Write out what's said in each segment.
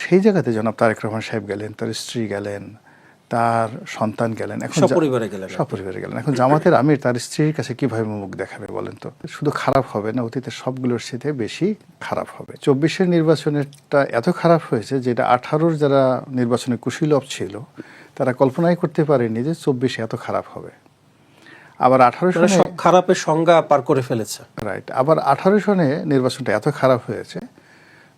সেই জায়গাতে জনাব তারেক রহমান সাহেব গেলেন, তার স্ত্রী গেলেন, তার সন্তান গেলেন, এখন সপরিবারে গেলেন। এখন জামাতের আমির তার স্ত্রীর কাছে কিভাবে মুখ দেখাবে বলেন তো? শুধু খারাপ হবে না, অতীতের সবগুলোর সাথে বেশি খারাপ হবে। 24-এর নির্বাচনেরটা এত খারাপ হয়েছে যেটা 18-র যারা নির্বাচনে কুশীলব ছিল তারা কল্পনাই করতে পারেনি যে 24-এ এত খারাপ হবে। আবার 18 সনে সব খারাপের সংজ্ঞা পার করে ফেলেছে। রাইট। আবার 18 সনে নির্বাচনটা এত খারাপ হয়েছে,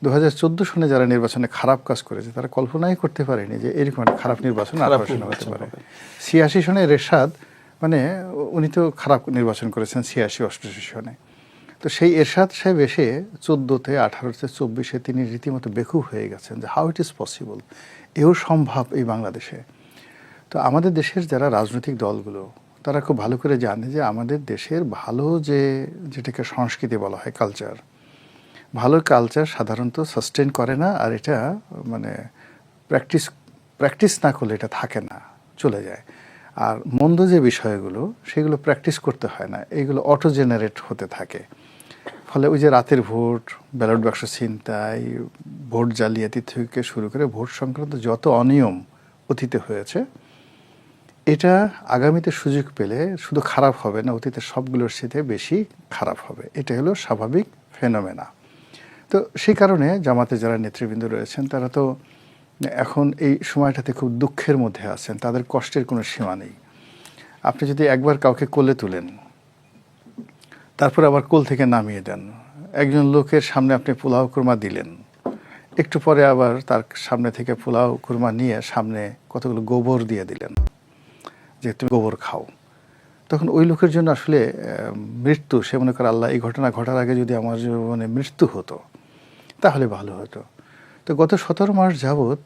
2014 সনে যারা নির্বাচনে খারাপ কাজ করেছে তারা কল্পনাই করতে পারেনি যে এরকম একটা খারাপ নির্বাচন 18 সনে হতে পারে। 86 সনে এরশাদ, মানে উনি তো খারাপ নির্বাচন করেছেন 86-88 সনে। তো সেই এরশাদ সাহেব এসে 14-তে 18-তে 24-এ তিনি রীতিমতো বেকুব হয়ে গেছেন যে হাউ ইট ইজ পসিবল, এও সম্ভব এই বাংলাদেশে। তো আমাদের দেশের যারা রাজনৈতিক দলগুলো তারা খুব ভালো করে জানে যে আমাদের দেশের ভালো যেটাকে সংস্কৃতি বলা হয়, কালচার, ভালো কালচার সাধারণত সাস্টেন করে না, আর এটা মানে প্র্যাকটিস না করলে এটা থাকে না, চলে যায়। আর মন্দ যে বিষয়গুলো সেগুলো প্র্যাকটিস করতে হয় না, এইগুলো অটো জেনারেট হতে থাকে। ফলে ওই যে রাতের ভোট, ব্যালট বাক্স ছিনতাই, ভোট জালিয়াতি থেকে শুরু করে ভোট সংক্রান্ত যত অনিয়ম অতীতে হয়েছে, এটা আগামীতে সুযোগ পেলে শুধু খারাপ হবে না, অতীতের সবগুলোর সাথে বেশি খারাপ হবে। এটা হলো স্বাভাবিক ফেনোমেনা। তো সেই কারণে জামাতে যারা নেতৃবৃন্দ রয়েছেন তারা তো এখন এই সময়টাতে খুব দুঃখের মধ্যে আছেন, তাদের কষ্টের কোনো সীমা নেই। আপনি যদি একবার কাউকে কোলে তুলেন, তারপর আবার কোল থেকে নামিয়ে দেন, একজন লোকের সামনে আপনি পোলাও কুরমা দিলেন, একটু পরে আবার তার সামনে থেকে পোলাও কুরমা নিয়ে সামনে কতগুলো গোবর দিয়ে দিলেন যে তুমি গোবর খাও, তখন ওই লোকের জন্য আসলে মৃত্যু, সে মনে করে আল্লাহ এই ঘটনা ঘটার আগে যদি আমার জীবনে মৃত্যু হতো তাহলে ভালো হতো। তো গত 17 মাস যাবৎ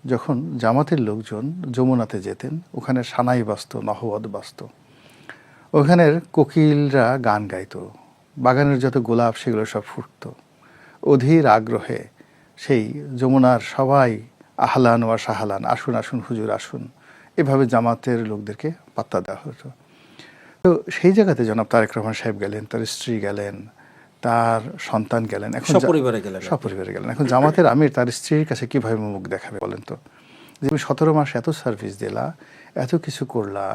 যখন জামাতের লোকজন যমুনাতে যেতেন, ওখানে সানাই বাজত, নহবত বাজত, ওখানের কোকিলরা গান গাইতো, বাগানের যত গোলাপ সেগুলো সব ফুটত, অধীর আগ্রহে সেই যমুনার সবাই আহলান ওয়া সাহালান, আসুন আসুন হুজুর আসুন, এভাবে জামাতের লোকদেরকে পাত্তা দেওয়া হতো। তো সেই জায়গাতে জনাব তারেক রহমান সাহেব গেলেন, তার স্ত্রী গেলেন, তার সন্তান গেলেন, এখন সপরিবারে গেলেন। এখন জামাতের আমির তার স্ত্রীর কাছে কিভাবে মুখ দেখাবে বলেন তো? যে তুমি 17 মাস এত সার্ভিস দিলা, এত কিছু করলা,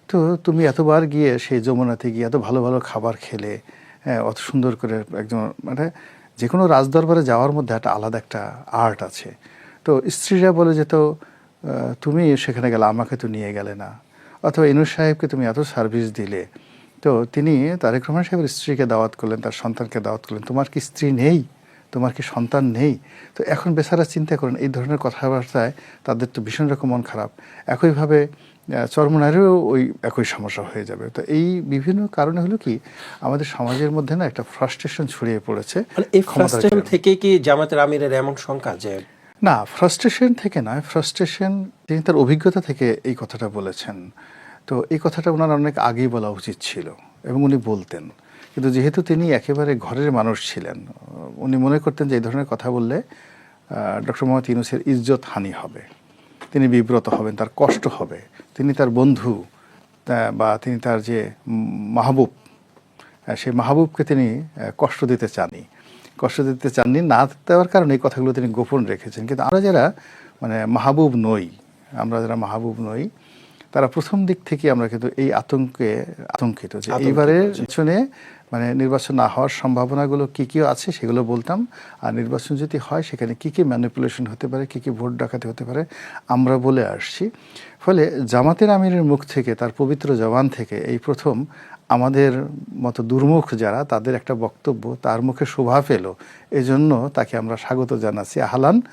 তো তুমি এতবার গিয়ে সেই যমুনাতে গিয়ে এত ভালো ভালো খাবার খেলে, হ্যাঁ, অত সুন্দর করে একজন, মানে যে কোনো রাজদরবারে যাওয়ার মধ্যে একটা আলাদা একটা আর্ট আছে। তো স্ত্রীরা বলে যে তো তুমি সেখানে গেলে, আমাকে তো নিয়ে গেলে না, অথবা ইনুস সাহেবকে তুমি এত সার্ভিস দিলে, তো তিনি তারেক রহমান সাহেবের স্ত্রীকে দাওয়াত করলেন, তার সন্তানকে দাওয়াত করলেন, তোমার কি স্ত্রী নেই, তোমার কি সন্তান নেই? তো এখন বেচারা চিন্তা করেন, এই ধরনের কথাবার্তায় তাদের তো ভীষণ রকম মন খারাপ। একইভাবে চরমনায়েরও ওই একই সমস্যা হয়ে যাবে। তো এই বিভিন্ন কারণে হলো কি, আমাদের সমাজের মধ্যে না একটা ফ্রাস্ট্রেশন ছড়িয়ে পড়েছে। এই ফ্রাস্ট্রেশন থেকে কি জামাতের আমিরের এমন শঙ্কা যে? না, ফ্রাস্ট্রেশন থেকে নয়, ফ্রাস্ট্রেশন তিনি তার অভিজ্ঞতা থেকে এই কথাটা বলেছেন। তো এই কথাটা ওনার অনেক আগেই বলা উচিত ছিল এবং উনি বলতেন, কিন্তু যেহেতু তিনি একেবারে ঘরের মানুষ ছিলেন, উনি মনে করতেন যে এই ধরনের কথা বললে ডক্টর মোহাম্মদ ইউনূসের ইজ্জত হানি হবে, তিনি বিব্রত হবেন, তার কষ্ট হবে, তিনি তার বন্ধু বা তিনি তার যে মাহবুব, সেই মাহবুবকে তিনি কষ্ট দিতে চাননি, না দেওয়ার কারণে এই কথাগুলো তিনি গোপন রেখেছেন। কিন্তু আমরা যারা মাহবুব নই, তারা প্রথম দিক থেকে আমরা কিন্তু এই আতঙ্কিত যে এইবারের পিছনে নির্বাচন না হওয়ার সম্ভাবনাগুলো কী কী আছে সেগুলো বলতাম, আর নির্বাচন যদি হয় সেখানে কী কী ম্যানিপুলেশন হতে পারে, কী কী ভোট ডাকাতি হতে পারে আমরা বলে আসছি। ফলে জামাতের আমিরের মুখ থেকে, তার পবিত্র জবান থেকে এই প্রথম আমাদের মতো দুর্মুখ যারা, তাদের একটা বক্তব্য তার মুখে শোভা পেল, এজন্য তাকে আমরা স্বাগত জানাচ্ছি, আহলান